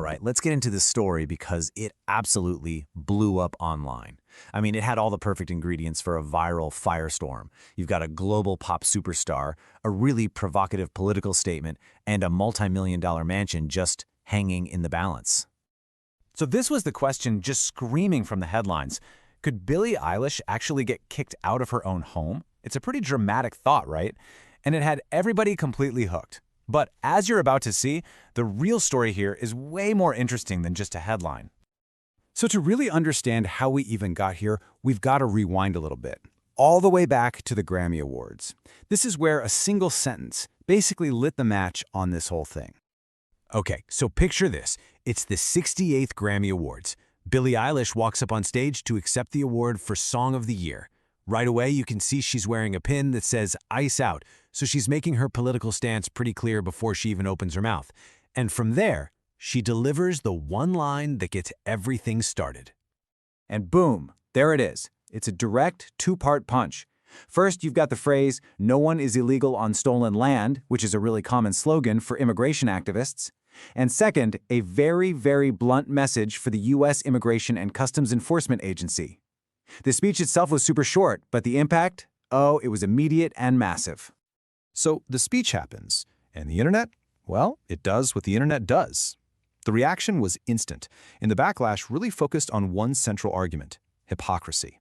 right, let's get into this story because it absolutely blew up online. I mean, it had all the perfect ingredients for a viral firestorm. You've got a global pop superstar, a really provocative political statement, and a multi-million-dollar mansion just hanging in the balance. So this was the question just screaming from the headlines. Could Billie Eilish actually get kicked out of her own home? It's a pretty dramatic thought, right? And it had everybody completely hooked. But as you're about to see, the real story here is way more interesting than just a headline. So to really understand how we even got here, we've got to rewind a little bit, all the way back to the Grammy Awards. This is where a single sentence basically lit the match on this whole thing. Okay, so picture this. It's the 68th Grammy Awards. Billie Eilish walks up on stage to accept the award for Song of the Year. Right away, you can see she's wearing a pin that says "Ice Out," so she's making her political stance pretty clear before she even opens her mouth. And from there, she delivers the one line that gets everything started. And boom, there it is. It's a direct two-part punch. First, you've got the phrase, "No one is illegal on stolen land," which is a really common slogan for immigration activists. And second, a very, very blunt message for the U.S. Immigration and Customs Enforcement Agency. The speech itself was super short, but the impact? Oh, it was immediate and massive. So the speech happens, and the internet? Well, it does what the internet does. The reaction was instant, and the backlash really focused on one central argument: hypocrisy.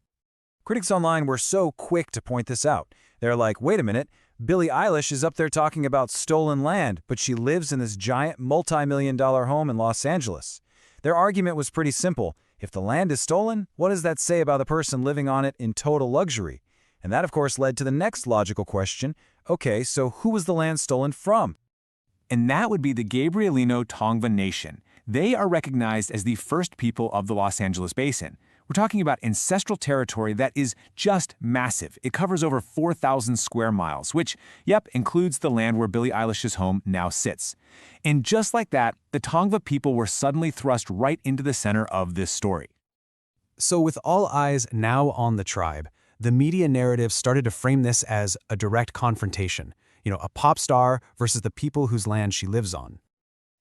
Critics online were so quick to point this out. They're like, wait a minute, Billie Eilish is up there talking about stolen land, but she lives in this giant multi-million-dollar home in Los Angeles. Their argument was pretty simple. If the land is stolen, what does that say about the person living on it in total luxury? And that, of course, led to the next logical question. Okay, so who was the land stolen from? And that would be the Gabrielino Tongva Nation. They are recognized as the first people of the Los Angeles Basin. We're talking about ancestral territory that is just massive. It covers over 4,000 square miles, which, yep, includes the land where Billie Eilish's home now sits. And just like that, the Tongva people were suddenly thrust right into the center of this story. So with all eyes now on the tribe, the media narrative started to frame this as a direct confrontation. A pop star versus the people whose land she lives on.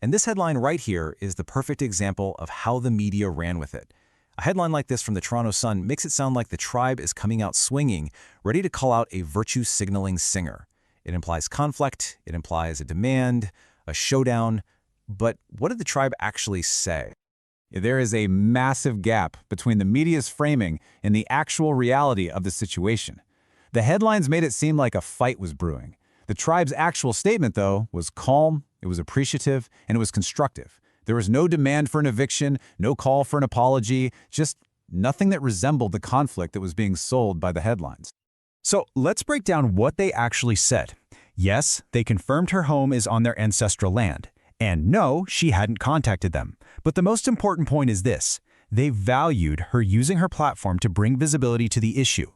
And this headline right here is the perfect example of how the media ran with it. A headline like this from the Toronto Sun makes it sound like the tribe is coming out swinging, ready to call out a virtue-signaling singer. It implies conflict, it implies a demand, a showdown. But what did the tribe actually say? There is a massive gap between the media's framing and the actual reality of the situation. The headlines made it seem like a fight was brewing. The tribe's actual statement, though, was calm, it was appreciative, and it was constructive. There was no demand for an eviction, no call for an apology, just nothing that resembled the conflict that was being sold by the headlines. So let's break down what they actually said. Yes, they confirmed her home is on their ancestral land. And no, she hadn't contacted them. But the most important point is this: they valued her using her platform to bring visibility to the issue.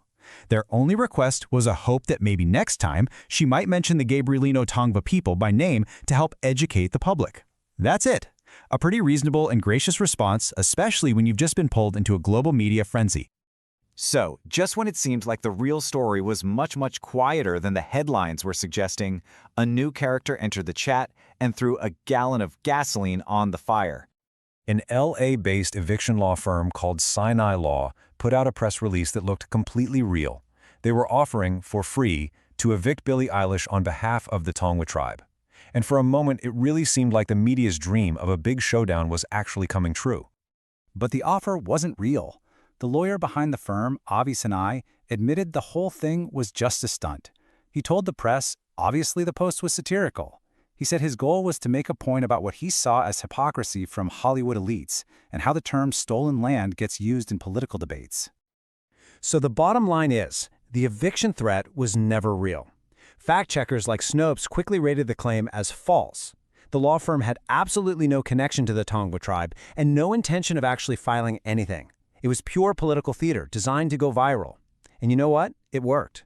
Their only request was a hope that maybe next time she might mention the Gabrielino Tongva people by name to help educate the public. That's it. A pretty reasonable and gracious response, especially when you've just been pulled into a global media frenzy. So, just when it seemed like the real story was much, much quieter than the headlines were suggesting, a new character entered the chat and threw a gallon of gasoline on the fire. An LA-based eviction law firm called Sinai Law put out a press release that looked completely real. They were offering, for free, to evict Billie Eilish on behalf of the Tongva tribe. And for a moment, it really seemed like the media's dream of a big showdown was actually coming true. But the offer wasn't real. The lawyer behind the firm, Avi Sinai, admitted the whole thing was just a stunt. He told the press, obviously the post was satirical. He said his goal was to make a point about what he saw as hypocrisy from Hollywood elites and how the term stolen land gets used in political debates. So the bottom line is, the eviction threat was never real. Fact-checkers like Snopes quickly rated the claim as false. The law firm had absolutely no connection to the Tongva tribe and no intention of actually filing anything. It was pure political theater designed to go viral. And you know what? It worked.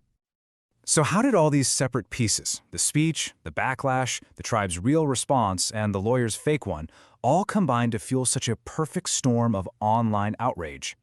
So how did all these separate pieces, the speech, the backlash, the tribe's real response, and the lawyer's fake one, all combine to fuel such a perfect storm of online outrage?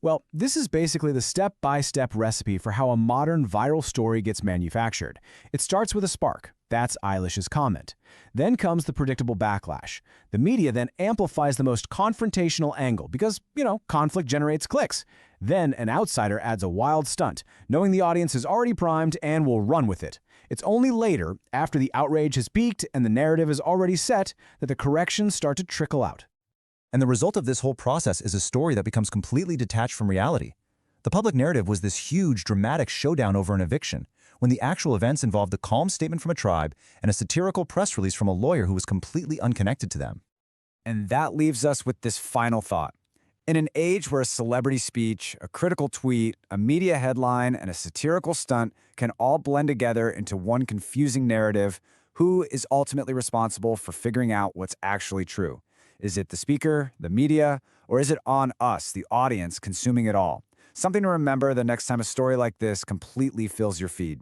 Well, this is basically the step-by-step recipe for how a modern viral story gets manufactured. It starts with a spark. That's Eilish's comment. Then comes the predictable backlash. The media then amplifies the most confrontational angle because, conflict generates clicks. Then an outsider adds a wild stunt, knowing the audience is already primed and will run with it. It's only later, after the outrage has peaked and the narrative is already set, that the corrections start to trickle out. And the result of this whole process is a story that becomes completely detached from reality. The public narrative was this huge, dramatic showdown over an eviction, when the actual events involved a calm statement from a tribe and a satirical press release from a lawyer who was completely unconnected to them. And that leaves us with this final thought. In an age where a celebrity speech, a critical tweet, a media headline, and a satirical stunt can all blend together into one confusing narrative, who is ultimately responsible for figuring out what's actually true? Is it the speaker, the media, or is it on us, the audience, consuming it all? Something to remember the next time a story like this completely fills your feed.